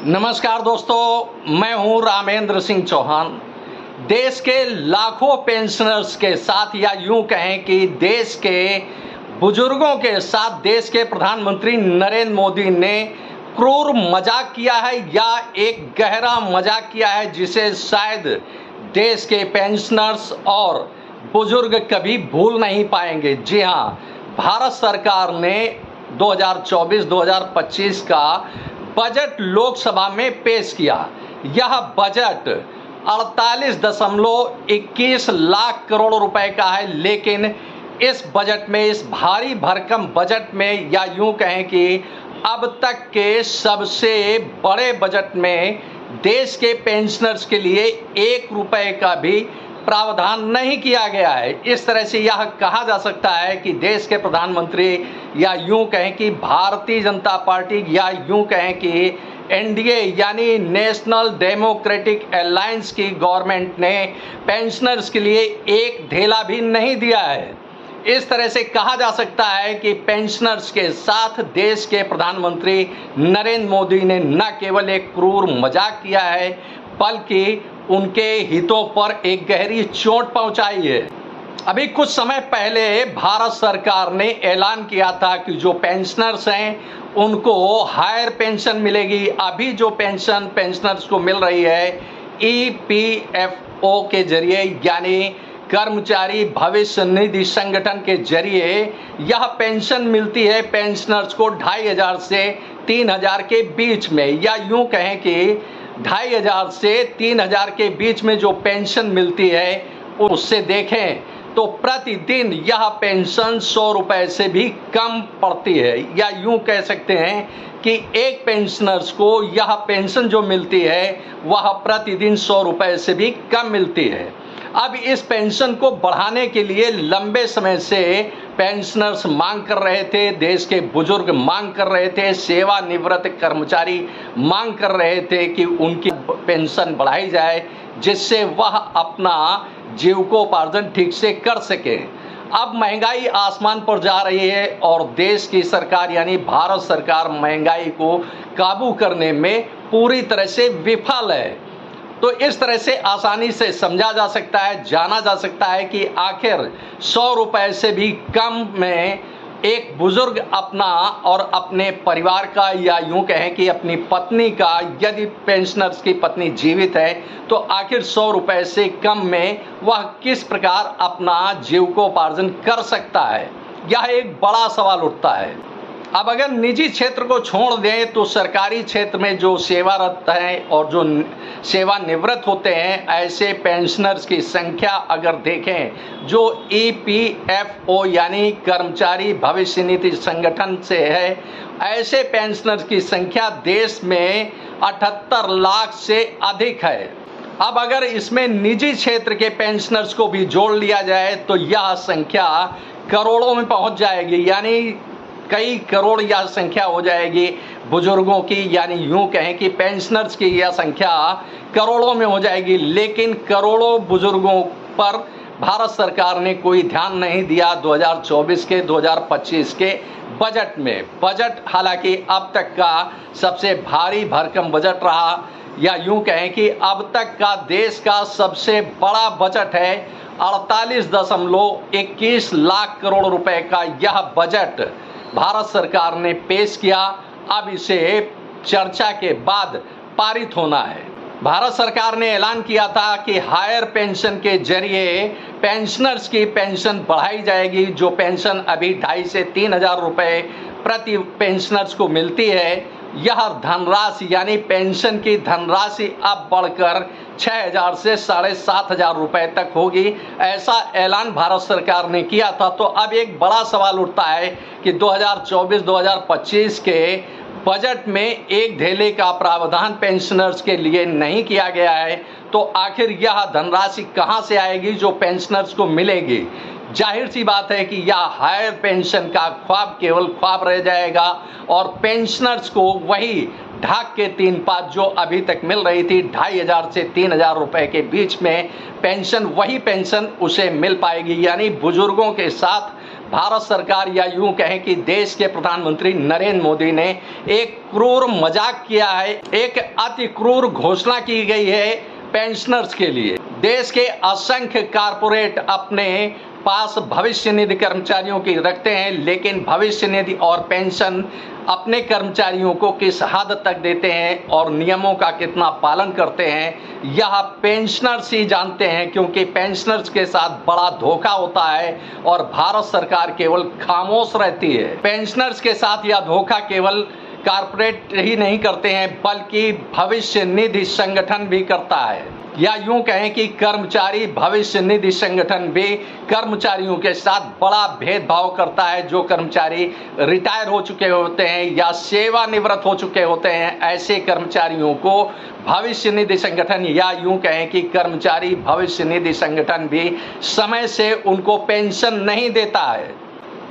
नमस्कार दोस्तों, मैं हूं रामेंद्र सिंह चौहान। देश के लाखों पेंशनर्स के साथ, या यूं कहें कि देश के बुजुर्गों के साथ देश के प्रधानमंत्री नरेंद्र मोदी ने क्रूर मजाक किया है, या एक गहरा मजाक किया है जिसे शायद देश के पेंशनर्स और बुजुर्ग कभी भूल नहीं पाएंगे। जी हाँ, भारत सरकार ने 2024-2025 का बजट लोकसभा में पेश किया। यह बजट 48.21 लाख करोड़ रुपए का है, लेकिन इस बजट में, इस भारी भरकम बजट में, या यूं कहें कि अब तक के सबसे बड़े बजट में देश के पेंशनर्स के लिए 1 रुपए का भी प्रावधान नहीं किया गया है। इस तरह से यह कहा जा सकता है कि देश के प्रधानमंत्री, या यूं कहें कि भारतीय जनता पार्टी, या यूं कहें कि एनडीए यानी नेशनल डेमोक्रेटिक अलायंस की गवर्नमेंट ने पेंशनर्स के लिए एक ढेला भी नहीं दिया है। इस तरह से कहा जा सकता है कि पेंशनर्स के साथ देश के प्रधानमंत्री नरेंद्र मोदी ने न केवल एक क्रूर मजाक किया है, बल्कि उनके हितों पर एक गहरी चोट पहुंचाई है। अभी कुछ समय पहले भारत सरकार ने ऐलान किया था कि जो पेंशनर्स हैं उनको हायर पेंशन मिलेगी। अभी जो पेंशन पेंशनर्स को मिल रही है ईपीएफओ के जरिए, यानी कर्मचारी भविष्य निधि संगठन के जरिए यह पेंशन मिलती है पेंशनर्स को 2,500 से 3,000 के बीच में, या यूं कहें कि 2,500 से 3,000 के बीच में जो पेंशन मिलती है, उससे देखें तो प्रतिदिन यह पेंशन 100 रुपए से भी कम पड़ती है। या यूं कह सकते हैं कि एक पेंशनर्स को यह पेंशन जो मिलती है वह प्रतिदिन 100 रुपए से भी कम मिलती है। अब इस पेंशन को बढ़ाने के लिए लंबे समय से पेंशनर्स मांग कर रहे थे, देश के बुजुर्ग मांग कर रहे थे, सेवानिवृत्त कर्मचारी मांग कर रहे थे कि उनकी पेंशन बढ़ाई जाए, जिससे वह अपना जीविकोपार्जन ठीक से कर सके। अब महंगाई आसमान पर जा रही है और देश की सरकार यानी भारत सरकार महंगाई को काबू करने में पूरी तरह से विफल है। तो इस तरह से आसानी से समझा जा सकता है, जाना जा सकता है कि आखिर 100 रुपए से भी कम में एक बुजुर्ग अपना और अपने परिवार का, या यूं कहें कि अपनी पत्नी का, यदि पेंशनर्स की पत्नी जीवित है तो आखिर 100 रुपए से कम में वह किस प्रकार अपना जीविकोपार्जन कर सकता है, यह एक बड़ा सवाल उठता है। अब अगर निजी क्षेत्र को छोड़ दें तो सरकारी क्षेत्र में जो सेवारत हैं और जो सेवानिवृत्त होते हैं, ऐसे पेंशनर्स की संख्या अगर देखें जो ईपीएफओ यानी कर्मचारी भविष्य निधि संगठन से है, ऐसे पेंशनर्स की संख्या देश में 78 लाख से अधिक है। अब अगर इसमें निजी क्षेत्र के पेंशनर्स को भी जोड़ लिया जाए तो यह संख्या करोड़ों में पहुंच जाएगी, यानी कई करोड़ यह संख्या हो जाएगी बुजुर्गों की, यानी यूं कहें कि पेंशनर्स की यह संख्या करोड़ों में हो जाएगी। लेकिन करोड़ों बुजुर्गों पर भारत सरकार ने कोई ध्यान नहीं दिया 2024 के 2025 के बजट में। बजट हालांकि अब तक का सबसे भारी भरकम बजट रहा, या यूं कहें कि अब तक का देश का सबसे बड़ा बजट है। 48.21 लाख करोड़ रुपए का यह बजट भारत सरकार ने पेश किया। अब इसे चर्चा के बाद पारित होना है। भारत सरकार ने ऐलान किया था कि हायर पेंशन के जरिए पेंशनर्स की पेंशन बढ़ाई जाएगी। जो पेंशन अभी 2,500 से 3,000 रुपए प्रति पेंशनर्स को मिलती है, यह धनराशि यानी पेंशन की धनराशि अब बढ़कर 6,000 से 7,500 रुपए तक होगी। ऐसा ऐलान भारत सरकार ने किया था। तो अब एक बड़ा सवाल उठता है कि 2024-2025 के बजट में एक ढेले का प्रावधान पेंशनर्स के लिए नहीं किया गया है, तो आखिर यह धनराशि कहां से आएगी जो पेंशनर्स को मिलेगी। जाहिर सी बात है कि यह हायर पेंशन का ख्वाब केवल ख्वाब रह जाएगा और पेंशनर्स को वही ढाक के 3 पात जो अभी तक मिल रही थी 2,500 से 3,000 रुपए के बीच में पेंशन, वही पेंशन उसे मिल पाएगी। यानी बुजुर्गों के साथ भारत सरकार या यूं कहें कि देश के प्रधानमंत्री नरेंद्र मोदी ने एक क्रूर मजाक किया है, एक अति क्रूर घोषणा की गई है पेंशनर्स के लिए। देश के असंख्य कारपोरेट अपने पास भविष्य निधि कर्मचारियों की रखते हैं, लेकिन भविष्य निधि और पेंशन अपने कर्मचारियों को किस हद तक देते हैं और नियमों का कितना पालन करते हैं यह पेंशनर्स ही जानते हैं, क्योंकि पेंशनर्स के साथ बड़ा धोखा होता है और भारत सरकार केवल खामोश रहती है। पेंशनर्स के साथ यह धोखा केवल कारपोरेट ही नहीं करते हैं बल्कि भविष्य निधि संगठन भी करता है, या यूं कहें कि कर्मचारी भविष्य निधि संगठन भी कर्मचारियों के साथ बड़ा भेदभाव करता है। जो कर्मचारी रिटायर हो चुके होते हैं या सेवानिवृत्त हो चुके होते हैं, ऐसे कर्मचारियों को भविष्य निधि संगठन या यूं कहें कि कर्मचारी भविष्य निधि संगठन भी समय से उनको पेंशन नहीं देता है।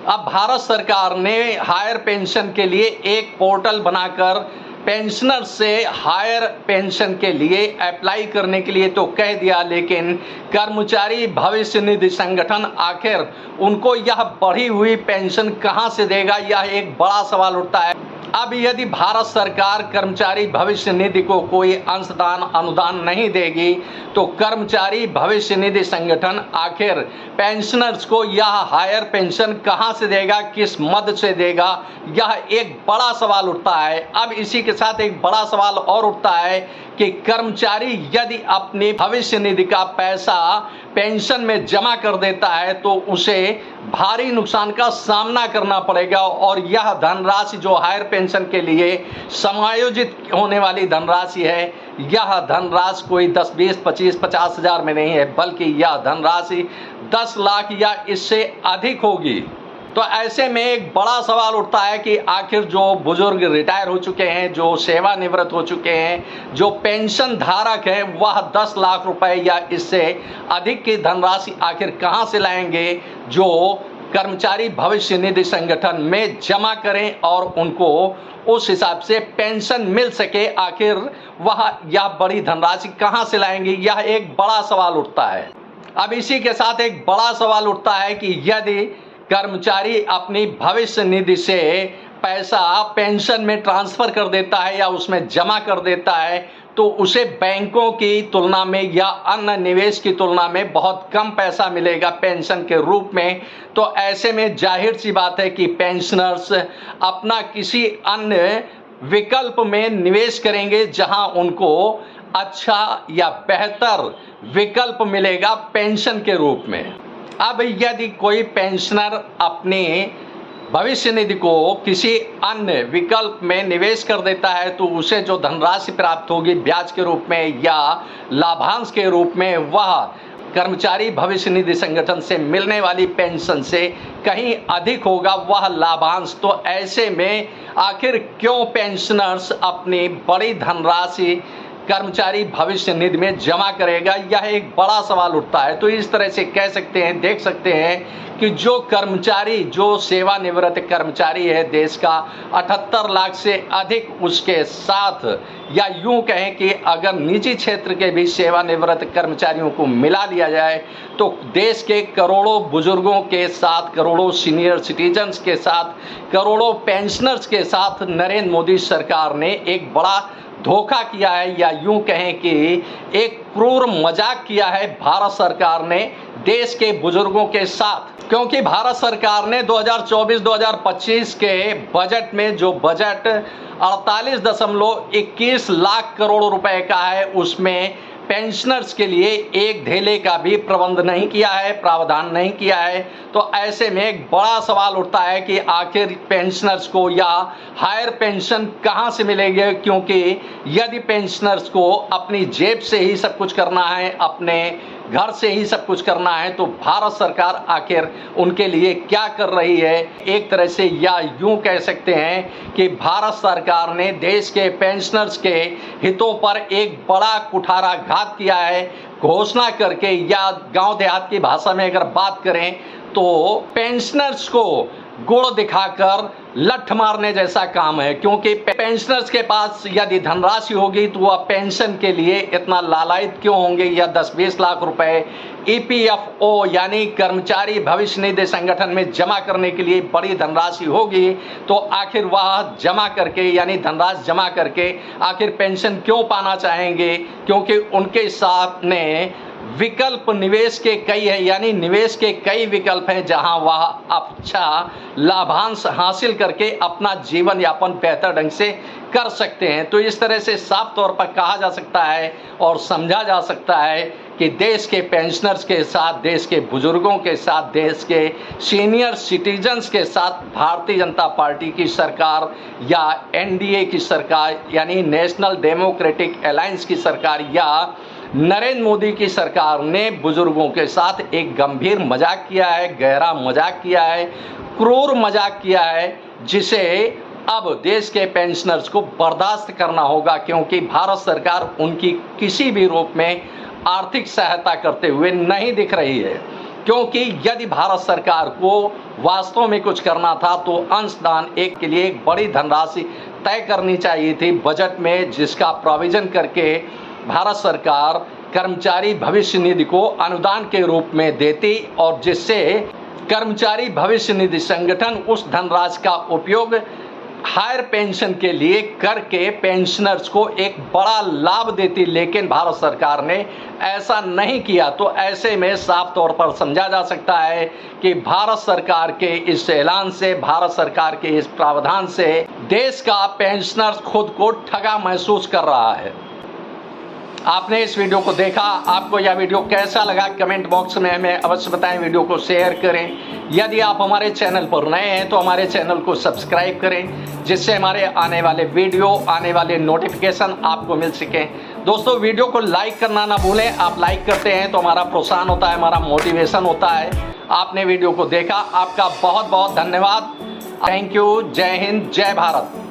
अब भारत सरकार ने हायर पेंशन के लिए एक पोर्टल बनाकर पेंशनर से हायर पेंशन के लिए अप्लाई करने के लिए तो कह दिया, लेकिन कर्मचारी भविष्य निधि संगठन आखिर उनको यह बढ़ी हुई पेंशन कहां से देगा, यह एक बड़ा सवाल उठता है। अब यदि भारत सरकार कर्मचारी भविष्य निधि को कोई अंशदान अनुदान नहीं देगी तो कर्मचारी भविष्य निधि संगठन आखिर पेंशनर्स को यह हायर पेंशन कहां से देगा, किस मद से देगा, यह एक बड़ा सवाल उठता है। अब इसी के साथ एक बड़ा सवाल और उठता है कि कर्मचारी यदि अपनी भविष्य निधि का पैसा पेंशन में जमा कर देता है तो उसे भारी नुकसान का सामना करना पड़ेगा, और यह धनराशि जो हायर पेंशन के लिए समायोजित होने वाली धनराशि है, यह धनराशि कोई 10, 20, 25, 50 हज़ार में नहीं है, बल्कि यह धनराशि 10 लाख या इससे अधिक होगी। तो ऐसे में एक बड़ा सवाल उठता है कि आखिर जो बुजुर्ग रिटायर हो चुके हैं, जो सेवानिवृत्त हो चुके हैं, जो पेंशन धारक है, वह 10 लाख रुपए या इससे अधिक की धनराशि आखिर कहां से लाएंगे जो कर्मचारी भविष्य निधि संगठन में जमा करें और उनको उस हिसाब से पेंशन मिल सके। आखिर वह यह बड़ी धनराशि कहां से लाएंगे, यह एक बड़ा सवाल उठता है। अब इसी के साथ एक बड़ा सवाल उठता है कि यदि कर्मचारी अपनी भविष्य निधि से पैसा पेंशन में ट्रांसफर कर देता है या उसमें जमा कर देता है तो उसे बैंकों की तुलना में या अन्य निवेश की तुलना में बहुत कम पैसा मिलेगा पेंशन के रूप में। तो ऐसे में जाहिर सी बात है कि पेंशनर्स अपना किसी अन्य विकल्प में निवेश करेंगे जहां उनको अच्छा या बेहतर विकल्प मिलेगा पेंशन के रूप में। अब यदि कोई पेंशनर अपने भविष्य निधि को किसी अन्य विकल्प में निवेश कर देता है तो उसे जो धनराशि प्राप्त होगी ब्याज के रूप में या लाभांश के रूप में, वह कर्मचारी भविष्य निधि संगठन से मिलने वाली पेंशन से कहीं अधिक होगा वह लाभांश। तो ऐसे में आखिर क्यों पेंशनर्स अपनी बड़ी धनराशि कर्मचारी भविष्य निधि में जमा करेगा, यह एक बड़ा सवाल उठता है। तो इस तरह से कह सकते हैं, देख सकते हैं कि जो कर्मचारी, जो सेवानिवृत्त कर्मचारी है देश का 78 लाख से अधिक, उसके साथ या यूं कहें कि अगर निजी क्षेत्र के भी सेवानिवृत्त कर्मचारियों को मिला लिया जाए तो देश के करोड़ों बुजुर्गों के साथ, करोड़ों सीनियर सिटीजन्स के साथ, करोड़ों पेंशनर्स के साथ नरेंद्र मोदी सरकार ने एक बड़ा धोखा किया है, या यूं कहें कि एक क्रूर मजाक किया है भारत सरकार ने देश के बुजुर्गों के साथ। क्योंकि भारत सरकार ने 2024-2025 के बजट में जो बजट 48.21 लाख करोड़ रुपए का है, उसमें पेंशनर्स के लिए एक ढेले का भी प्रबंध नहीं किया है, प्रावधान नहीं किया है। तो ऐसे में एक बड़ा सवाल उठता है कि आखिर पेंशनर्स को या हायर पेंशन कहां से मिलेगी, क्योंकि यदि पेंशनर्स को अपनी जेब से ही सब कुछ करना है, अपने घर से ही सब कुछ करना है, तो भारत सरकार आखिर उनके लिए क्या कर रही है। एक तरह से या यूं कह सकते हैं कि भारत सरकार ने देश के पेंशनर्स के हितों पर एक बड़ा कुठाराघात किया है घोषणा करके, या गांव देहात की भाषा में अगर बात करें तो पेंशनर्स को गुड़ दिखाकर लठ मारने जैसा काम है, क्योंकि पेंशनर्स के पास यदि धनराशि होगी तो वह पेंशन के लिए इतना लालायित क्यों होंगे, या 10-20 लाख रुपए EPFO यानी कर्मचारी भविष्य निधि संगठन में जमा करने के लिए बड़ी धनराशि होगी, तो आखिर वह जमा करके यानी धनराशि जमा करके आखिर पेंशन क्यों पाना चाहेंगे, क्योंकि उनके सामने विकल्प निवेश के कई है, यानी निवेश के कई विकल्प हैं जहां वह अच्छा लाभांश हासिल करके अपना जीवन यापन बेहतर ढंग से कर सकते हैं। तो इस तरह से साफ तौर पर कहा जा सकता है और समझा जा सकता है कि देश के पेंशनर्स के साथ, देश के बुजुर्गों के साथ, देश के सीनियर सिटीजन्स के साथ भारतीय जनता पार्टी की सरकार या NDA की सरकार यानी नेशनल डेमोक्रेटिक अलायंस की सरकार या नरेंद्र मोदी की सरकार ने बुजुर्गों के साथ एक गंभीर मजाक किया है, गहरा मजाक किया है, क्रूर मजाक किया है, जिसे अब देश के पेंशनर्स को बर्दाश्त करना होगा, क्योंकि भारत सरकार उनकी किसी भी रूप में आर्थिक सहायता करते हुए नहीं दिख रही है। क्योंकि यदि भारत सरकार को वास्तव में कुछ करना था तो अंशदान एक के लिए एक बड़ी धनराशि तय करनी चाहिए थी बजट में, जिसका प्रोविजन करके भारत सरकार कर्मचारी भविष्य निधि को अनुदान के रूप में देती और जिससे कर्मचारी भविष्य निधि संगठन उस धनराशि का उपयोग हायर पेंशन के लिए करके पेंशनर्स को एक बड़ा लाभ देती। लेकिन भारत सरकार ने ऐसा नहीं किया। तो ऐसे में साफ तौर पर समझा जा सकता है कि भारत सरकार के इस ऐलान से, भारत सरकार के इस प्रावधान से देश का पेंशनर्स खुद को ठगा महसूस कर रहा है। आपने इस वीडियो को देखा, आपको यह वीडियो कैसा लगा कमेंट बॉक्स में हमें अवश्य बताएं। वीडियो को शेयर करें। यदि आप हमारे चैनल पर नए हैं तो हमारे चैनल को सब्सक्राइब करें, जिससे हमारे आने वाले वीडियो, आने वाले नोटिफिकेशन आपको मिल सकें। दोस्तों, वीडियो को लाइक करना ना भूलें। आप लाइक करते हैं तो हमारा प्रोत्साहन होता है, हमारा मोटिवेशन होता है। आपने वीडियो को देखा, आपका बहुत बहुत धन्यवाद। Thank you. जय हिंद, जय भारत।